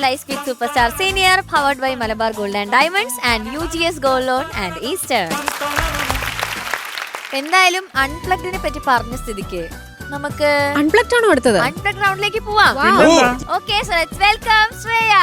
Life with Superstar Senior, powered by Malabar Gold and Diamonds and UGS Gold Loan and Eastern. എന്തായാലും അൺപ്ലഗ്ഡിനെ പറ്റി പറഞ്ഞ സ്ഥിതിക്ക് നമുക്ക് unplugged ആണോ അടുത്തത്? അൺപ്ലഗ്ഡ് റൗണ്ടിലേക്ക് പോവാം. Okay, so let's welcome Shreya.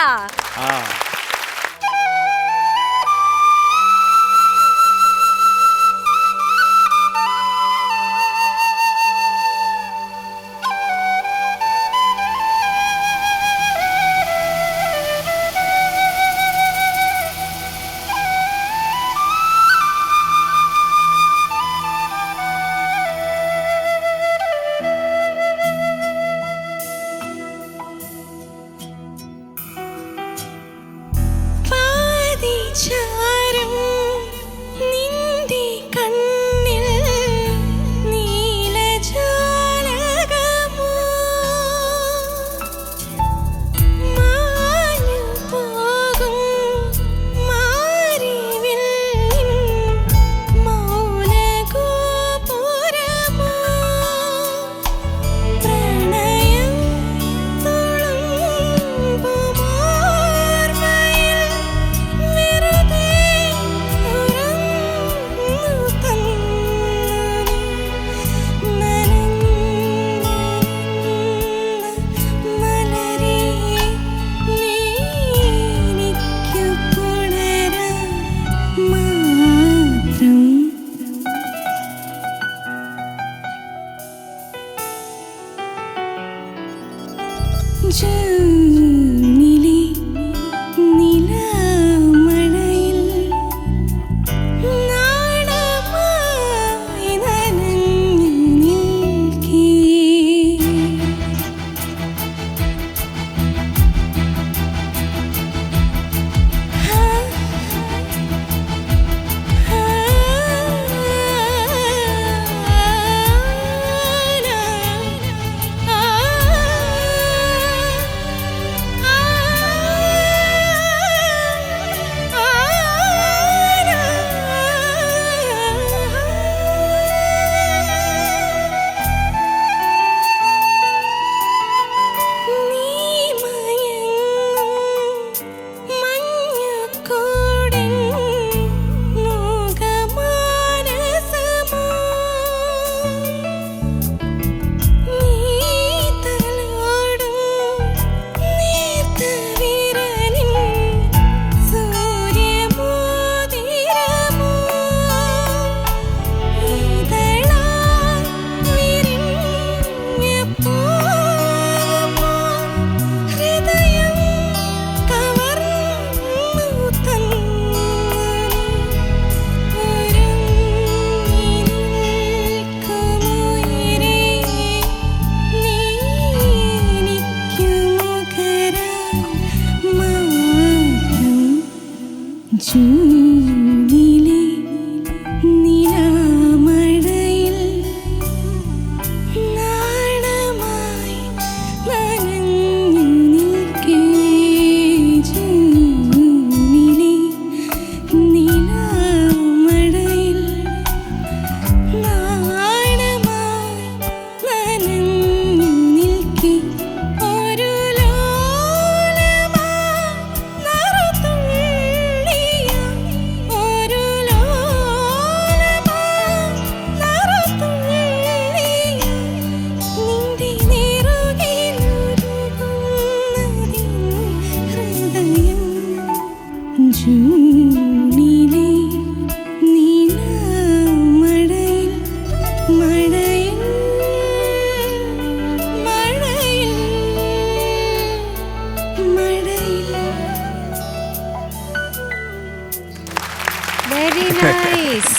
Very nice.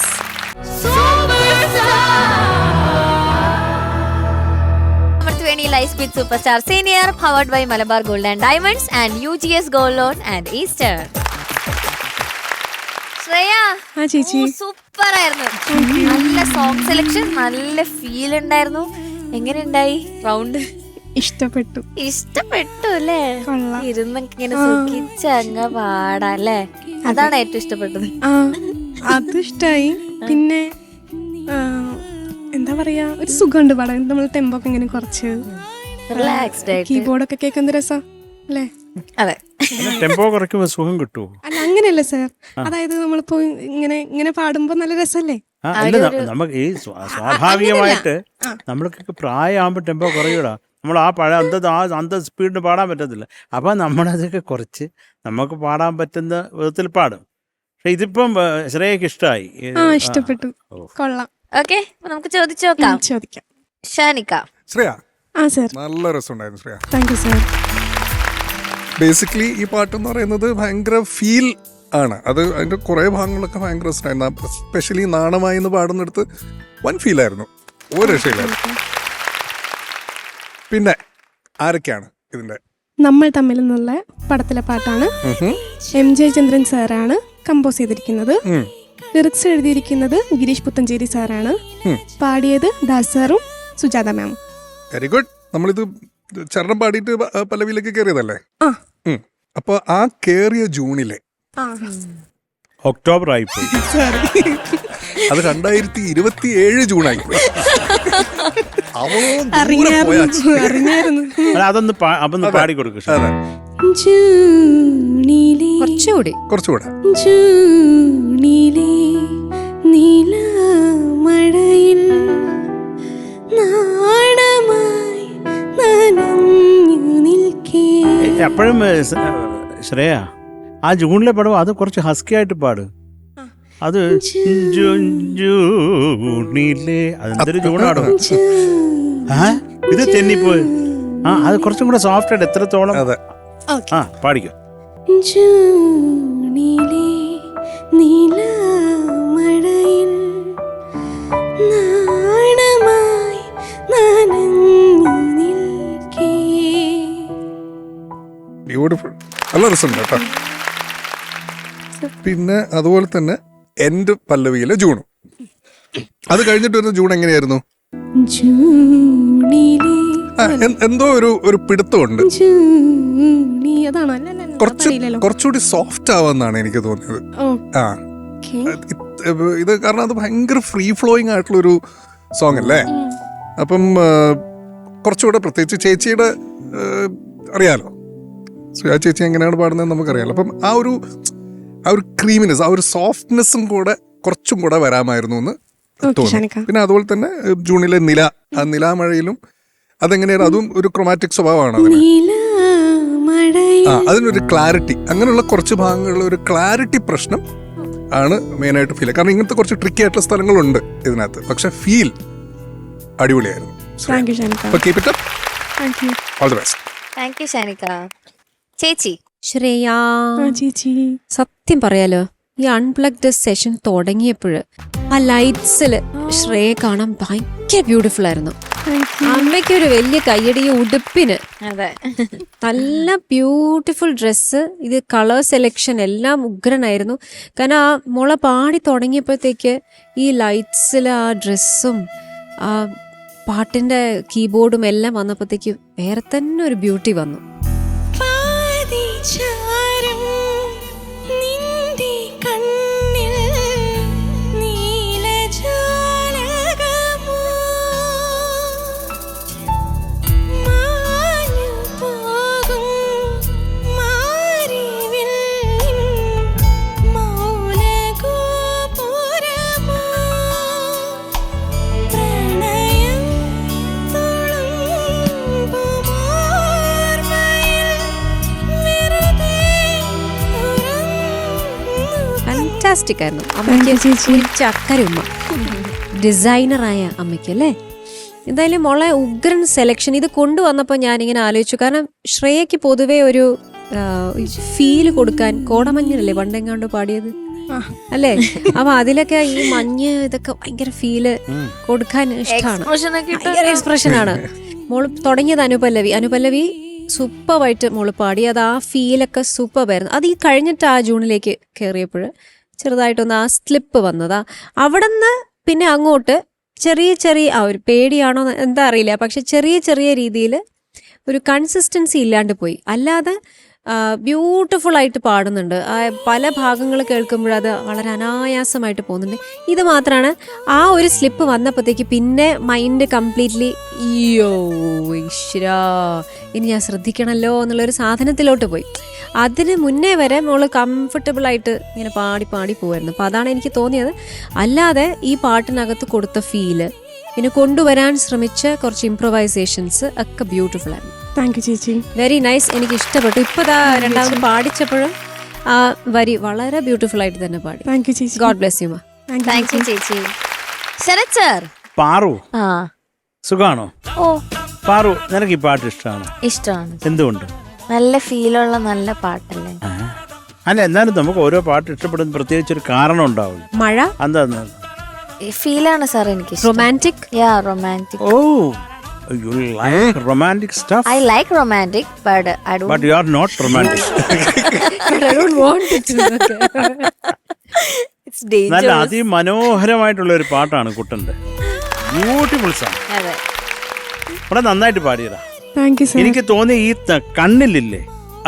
Life with Superstar Senior, powered by Malabar Gold and Diamonds and UGS Gold Loan and Eastern. Shreya, super ആയിരുന്നു. നല്ല സോങ് സെലക്ഷൻ, നല്ല ഫീൽ ഉണ്ടായിരുന്നു. എങ്ങനെയുണ്ടായി റൗണ്ട്? ഇഷ്ടപ്പെട്ടു അല്ലേ? ഇരുന്നൊക്കെ ഇങ്ങനെ സുഖിച്ചങ്ങ് പാടല്ലേ? അതാണ് ഏറ്റവും ഇഷ്ടപ്പെട്ടത്. അത് ഇഷ്ടായി. പിന്നെ എന്താ പറയാ, ഒരു സുഖമുണ്ട് പാടാൻ. നമ്മൾ ടെമ്പോ ഒക്കെ ഇങ്ങനെ കുറച്ച് റിലാക്സ്ഡ് ആയിട്ട് കീബോർഡൊക്കെ കേൾക്കുന്ന രസം അല്ലേ? അതെ. ടെമ്പോ കുറയ്ക്കുമ്പോൾ സുഖം കിട്ടുമോ? അല്ല അങ്ങനെയല്ല സാർ, അതായത് നമ്മളിപ്പോ ഇങ്ങനെ പാടുമ്പോ നല്ല രസല്ലേ. അല്ല നമുക്ക് ഈ സ്വാഭാവികമായിട്ട് നമ്മൾക്കൊക്കെ പ്രായമാകുമ്പോൾ ടെമ്പോ കുറയൂടാ. നമ്മൾ ആ പഴയ അന്ത സ്പീഡിന് പാടാൻ പറ്റത്തില്ല. അപ്പം നമ്മളതൊക്കെ കുറച്ച് നമുക്ക് പാടാൻ പറ്റുന്ന വിധത്തിൽ പാടും. പക്ഷെ ഇതിപ്പം ശ്രേയക്ക് ഇഷ്ടമായി. ഇഷ്ടപ്പെട്ടു, കൊള്ളാം. ഓക്കെ, നമുക്ക് ചോദിച്ചു നോക്കാം. ചോദിക്കാം. ഷാനിക്ക. ശ്രേയ സാർ നല്ല രസമുണ്ടായിരുന്നു Shreya. Thank you sir. Basically ഈ പാട്ടെന്ന് പറയുന്നത് ഭയങ്കര ഫീൽ ആണ്. അത് അതിൻ്റെ കുറേ ഭാഗങ്ങളൊക്കെ ഭയങ്കര രസമായിരുന്നു. എസ്പെഷ്യലി നാണമായി എന്ന് പാടുന്നിടത്ത് വൻ ഫീലായിരുന്നു, ഒരു രക്ഷയില്ലായിരുന്നു. പിന്നെ ആരൊക്കെയാണ് ഇതിൻ്റെ? നമ്മൾ തമ്മിൽ എന്നുള്ള പടത്തിലെ പാട്ടാണ്. MJ ചന്ദ്രൻ സാറാണ് കമ്പോസ് ചെയ്തിരിക്കുന്നത്. ലിറിക്സ് എഴുതിയിരിക്കുന്നത് ഗിരീഷ് പുത്തഞ്ചേരി സാറാണ്. പാടിയത് ദാസ് സാറും സുജാത മാമും. Very good. നമ്മളിത് ചരണം പാടിയിട്ട് പല്ലവിയിലേക്ക് കയറിയതല്ലേ? അപ്പൊ ആ കേറിയ ജൂണിലെ ഒക്ടോബർ ആയിപ്പോയി. അത് 2027 ജൂണായി. അറിഞ്ഞായിരുന്നു. അതൊന്ന് പാടി കൊടുക്കും. കുറച്ചുകൂടി കുറച്ചുകൂടെ. ജൂണിലെ നീലമഴയിൽ നാണമായി നനഞ്ഞു നിൽക്കേ. എപ്പോഴും ശ്രേയ ആ ജൂണിലെ പാടും അത് കുറച്ച് ഹസ്കി ആയിട്ട് പാട്. അത് ജൂണിലെ അതെന്തൊരു ജൂണാടോ. ഇത് തെന്നിപ്പോയി. അത് കുറച്ചും കൂടെ സോഫ്റ്റ് ആയിട്ട് എത്രത്തോളം പാടിക്കോ. ജൂണിലെ നീലമഴയിൽ നാണമായി നനഞ്ഞു നിൽക്കേ. ബ്യൂട്ടിഫുൾ. നല്ല രസമുണ്ട് കേട്ടോ. പിന്നെ അതുപോലെ തന്നെ എൻ്റെ പല്ലവിയിലെ ജൂണും. അത് കഴിഞ്ഞിട്ട് വരുന്ന ജൂൺ എങ്ങനെയായിരുന്നു? എന്തോ ഒരു പിടുത്തമുണ്ട്. കുറച്ചുകൂടി സോഫ്റ്റ് ആവാന്നാണ് എനിക്ക് തോന്നിയത്. ഇത് കാരണം അത് ഭയങ്കര ഫ്രീ ഫ്ലോയിങ് ആയിട്ടുള്ളൊരു സോങ് അല്ലേ? അപ്പം കുറച്ചുകൂടെ പ്രത്യേകിച്ച് ചേച്ചിയുടെ അറിയാലോ, സുജാ ചേച്ചി എങ്ങനെയാണ് പാടുന്നത് നമുക്കറിയാലോ. അപ്പം ആ ഒരു ക്രീമിനെസ്, ആ ഒരു സോഫ്റ്റ്നെസ്സും കൂടെ കുറച്ചും കൂടെ വരാമായിരുന്നു എന്ന് തോന്നുന്നു. പിന്നെ അതുപോലെ തന്നെ ജൂണിലെ നില, ആ നിലാമഴയിലും അതെങ്ങനെയാണ്, അതും ഒരു ക്രൊമാറ്റിക് സ്വഭാവമാണ് അതിന്. അതിനൊരു ക്ലാരിറ്റി, അങ്ങനെയുള്ള കുറച്ച് ഭാഗങ്ങളിലുള്ള ഒരു ക്ലാരിറ്റി പ്രശ്നം ആണ് മെയിനായിട്ട് ഫീൽ. കാരണം ഇങ്ങനത്തെ കുറച്ച് ട്രിക്കി ആയിട്ടുള്ള സ്ഥലങ്ങളുണ്ട് ഇതിനകത്ത്, പക്ഷെ ഫീൽ അടിപൊളിയായിരുന്നു. ചേച്ചി ശ്രേയാ, സത്യം പറയാലോ, ഈ അൺപ്ലഗ്ഡ് സെഷൻ തുടങ്ങിയപ്പോൾ ആ ലൈറ്റ്സിൽ ശ്രേയ കാണാൻ ഭയങ്കര ബ്യൂട്ടിഫുൾ ആയിരുന്നു. അമ്മയ്ക്കൊരു വലിയ കയ്യടി. ഉടുപ്പിന് നല്ല ബ്യൂട്ടിഫുൾ ഡ്രസ്സ്, ഇത് കളർ സെലക്ഷൻ എല്ലാം ഉഗ്രനായിരുന്നു. കാരണം ആ മുള പാടി തുടങ്ങിയപ്പോഴത്തേക്ക് ഈ ലൈറ്റ്സിൽ ആ ഡ്രസ്സും ആ പാട്ടിൻ്റെ കീബോർഡും എല്ലാം വന്നപ്പോഴത്തേക്ക് വേറെ തന്നെ ഒരു ബ്യൂട്ടി വന്നു. ഫാന്റാസ്റ്റിക് ആയിരുന്നു. അമ്മയ്ക്ക് ചക്കരുമ്മ, ഡിസൈനറായ അമ്മയ്ക്ക് അല്ലേ. എന്തായാലും മോളെ ഉഗ്രൻ സെലക്ഷൻ. ഇത് കൊണ്ടുവന്നപ്പോൾ ഞാനിങ്ങനെ ആലോചിച്ചു, കാരണം ശ്രേയയ്ക്ക് പൊതുവേ ഒരു ഫീല് കൊടുക്കാൻ കോടമഞ്ഞിലല്ലേ പണ്ടെങ്ങാണ്ട് പാടിയത് അല്ലേ, അപ്പൊ അതിലൊക്കെ ഈ മഞ്ഞ് ഇതൊക്കെ ഭയങ്കര ഫീല് കൊടുക്കാൻ ഇഷ്ടമാണ്, ഭയങ്കര എക്സ്പ്രഷനാണ്. മോള് തുടങ്ങിയത് അനുപല്ലവി സൂപ്പറായിട്ട് മോള് പാടി. അത് ആ ഫീലൊക്കെ സൂപ്പറായിരുന്നു. അത് ഈ കഴിഞ്ഞിട്ട് ആ ജൂണിലേക്ക് കയറിയപ്പോൾ ചെറുതായിട്ടൊന്ന് ആ സ്ലിപ്പ് വന്നതാ. അവിടെ നിന്ന് പിന്നെ അങ്ങോട്ട് ചെറിയ ആ ഒരു പേടിയാണോ എന്താ അറിയില്ല, പക്ഷെ ചെറിയ രീതിയിൽ ഒരു കൺസിസ്റ്റൻസി ഇല്ലാണ്ട് പോയി. അല്ലാതെ ബ്യൂട്ടിഫുൾ ആയിട്ട് പാടുന്നുണ്ട്. പല ഭാഗങ്ങൾ കേൾക്കുമ്പോഴത് വളരെ അനായാസമായിട്ട് പോകുന്നുണ്ട്. ഇത് മാത്രമാണ് ആ ഒരു സ്ലിപ്പ് വന്നപ്പോഴത്തേക്ക് പിന്നെ മൈൻഡ് കംപ്ലീറ്റ്ലി ഈശ്വരാ ഇനി ഞാൻ ശ്രദ്ധിക്കണമല്ലോ എന്നുള്ളൊരു സാധനത്തിലോട്ട് പോയി. അതിന് മുന്നേ വരെ മോള് കംഫർട്ടബിൾ ആയിട്ട് ഇങ്ങനെ പാടി പാടി പോവായിരുന്നു. അപ്പോൾ അതാണ് എനിക്ക് തോന്നിയത്. അല്ലാതെ ഈ പാട്ടിനകത്ത് കൊടുത്ത ഫീല്, പിന്നെ കൊണ്ടുവരാൻ ശ്രമിച്ച കുറച്ച് ഇംപ്രവൈസേഷൻസ് ഒക്കെ ബ്യൂട്ടിഫുൾ ആയിരുന്നു. താങ്ക് യു ചേച്ചി. വെരി നൈസ്, എനിക്ക് ഇഷ്ടപ്പെട്ടു. ഇപ്പോൾ രണ്ടാമത് പാടിച്ചപ്പോഴും ആ വരി വളരെ ബ്യൂട്ടിഫുൾ ആയിട്ട് തന്നെ പാടി. താങ്ക് യു ചേച്ചി. ഗോഡ് ബ്ലെസ് യു മാ. താങ്ക് യു ചേച്ചി. ശരത് സർ. പാറു ആ സുഖാണോ? ഓ പാറു, നിനക്ക് ഈ പാട്ട് ഇഷ്ടമാണോ? ഇഷ്ടമാണ്. എന്തുകൊണ്ട്? നല്ല ഫീലുള്ള നല്ല പാട്ടല്ലേ. അല്ല, എന്നാലും നമുക്ക് ഓരോ പാട്ട് ഇഷ്ടപ്പെടുന്ന പ്രത്യേകിച്ച് ഒരു കാരണം ഉണ്ടാവും. മഴ എന്താ ഫീലാണ് സാർ എനിക്ക്. റൊമാൻറ്റിക്. Yeah romantic. ഓ, you like romantic stuff? I like romantic, but I don't. But you are not romantic. I don't want it to. It's നല്ല dangerous. അതിമനോഹരമായിട്ടുള്ള ഒരു പാട്ടാണ് കുട്ടന്റെ. Beautiful song. അതെ. ഇവിടെ നന്നായിട്ട് പാടിയതാ. Thank you sir. എനിക്ക് തോന്നി ഈ കണ്ണിലില്ലേ,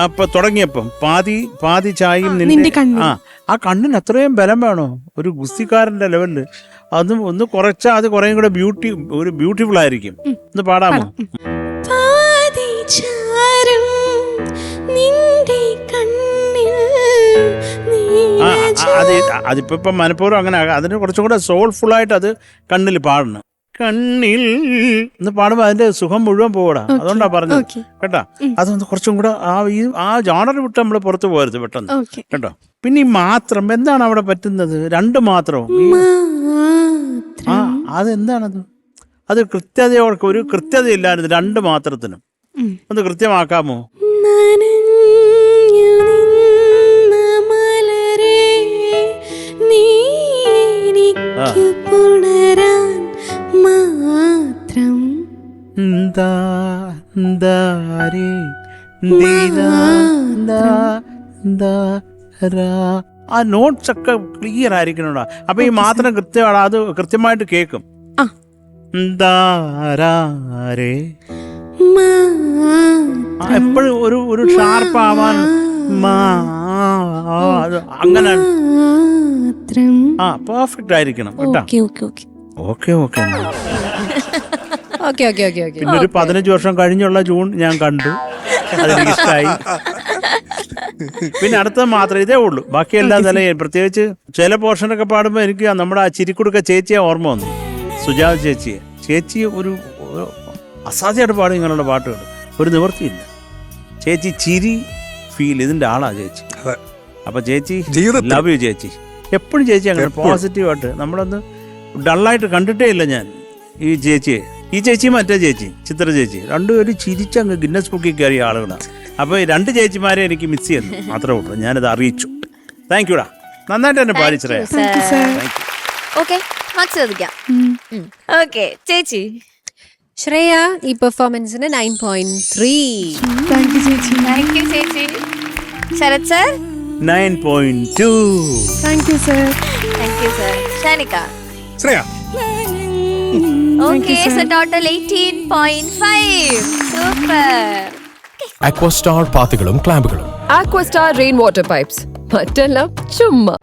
അപ്പൊ തുടങ്ങിയപ്പം പാതി ചായയും നിന്റെ കണ്ണിൽ. ആ കണ്ണിന് അത്രയും ബലം വേണോ? ഒരു ഗുസ്തിക്കാരന്റെ ലെവലില് അത് ഒന്ന് കുറച്ചാ അത് കുറേ കൂടെ ബ്യൂട്ടിഫുൾ ആയിരിക്കും. ഒന്ന് പാടാമോ? അതിപ്പോ മനഃപൂർവ്വം അങ്ങനെ അതിന് കുറച്ചും കൂടെ സോൾഫുൾ ആയിട്ട് അത് കണ്ണിൽ പാടണം. കണ്ണിൽ എന്ന് പാടുമ്പോ അതിന്റെ സുഖം മുഴുവൻ പോകടാ. അതുകൊണ്ടാ പറഞ്ഞത് കേട്ടാ. അതൊന്ന് കുറച്ചും കൂടെ ആ ജാണർ വിട്ട് നമ്മള് പുറത്തു പോകരുത് പെട്ടെന്ന് കേട്ടോ. പിന്നെ ഈ മാത്രം എന്താണ് അവിടെ പറ്റുന്നത്? രണ്ട് മാത്രവും. ആ അതെന്താണത്? അത് കൃത്യതയോർക്ക് ഒരു കൃത്യതയില്ലായിരുന്നു രണ്ട് മാത്രത്തിനും. ഒന്ന് കൃത്യമാക്കാമോ? ആ നോട്ട്സ് ഒക്കെ ക്ലിയർ ആയിരിക്കണോടാ. അപ്പൊ ഈ മാത്രം കൃത്യമാണ്, അത് കൃത്യമായിട്ട് കേൾക്കും. എപ്പോഴും ഒരു ഷാർപ്പ് ആവാൻ അങ്ങനെ പെർഫെക്റ്റ് ആയിരിക്കണം കേട്ടാ. ഓക്കെ പിന്നെ ഒരു 15 വർഷം കഴിഞ്ഞുള്ള ജൂൺ ഞാൻ കണ്ടു, അതെനിക്ക് ഇഷ്ടമായി. പിന്നെ അടുത്തത് മാത്രം ഇതേ ഉള്ളൂ. ബാക്കിയെല്ലാം തന്നെ പ്രത്യേകിച്ച് ചില പോർഷനൊക്കെ പാടുമ്പോൾ എനിക്ക് നമ്മുടെ ആ ചിരിക്കുടുക്ക ചേച്ചിയെ ഓർമ്മ വന്നു. സുജാത ചേച്ചി ഒരു അസാധ്യമായിട്ട് പാടും ഇങ്ങനെയുള്ള പാട്ടുകൾ. ഒരു നിവൃത്തിയില്ല. ചേച്ചി ചിരി ഫീൽ ഇതിന്റെ ആളാ ചേച്ചി. അപ്പൊ ചേച്ചി ലവ് യു ചേച്ചി. എപ്പോഴും ചേച്ചി അങ്ങനെ പോസിറ്റീവായിട്ട്. നമ്മളൊന്ന് ഡള്ളായിട്ട് കണ്ടിട്ടേ ഇല്ല ഞാൻ ഈ ചേച്ചി മറ്റേ ചേച്ചി ചിത്ര ചേച്ചി രണ്ടുപേരും ചിരിച്ചങ്ങ് ഗിന്നസ് ബുക്കിൽ കയറിയ ആളുകളാണ്. അപ്പോൾ ഈ രണ്ട് ചേച്ചിമാരെ എനിക്ക് മിസ് ചെയ്യുന്നു മാത്രമേ ഉള്ളൂ. ഞാനത് അറിയിച്ചു. താങ്ക് യുടാ, നന്നായിട്ട് തന്നെ പാടി ശ്രേയ. ഓക്കെ മാർക്സ് ചോദിക്കാം. ഓക്കെ ചേച്ചി. ശ്രേയ ഈ പെർഫോമൻസിന് 9.3. താങ്ക് യു ചേച്ചി. താങ്ക് യു ചേച്ചി. Sharath sir 9.2. Thank you sir. Thank you sir. Shanika. Shreya. Okay so total 18.5. Super. Aquastar പാത്തുകളും ക്ലാമ്പുകളും. Aquastar rainwater pipes. മറ്റെല്ലാം ചുമ്മാ.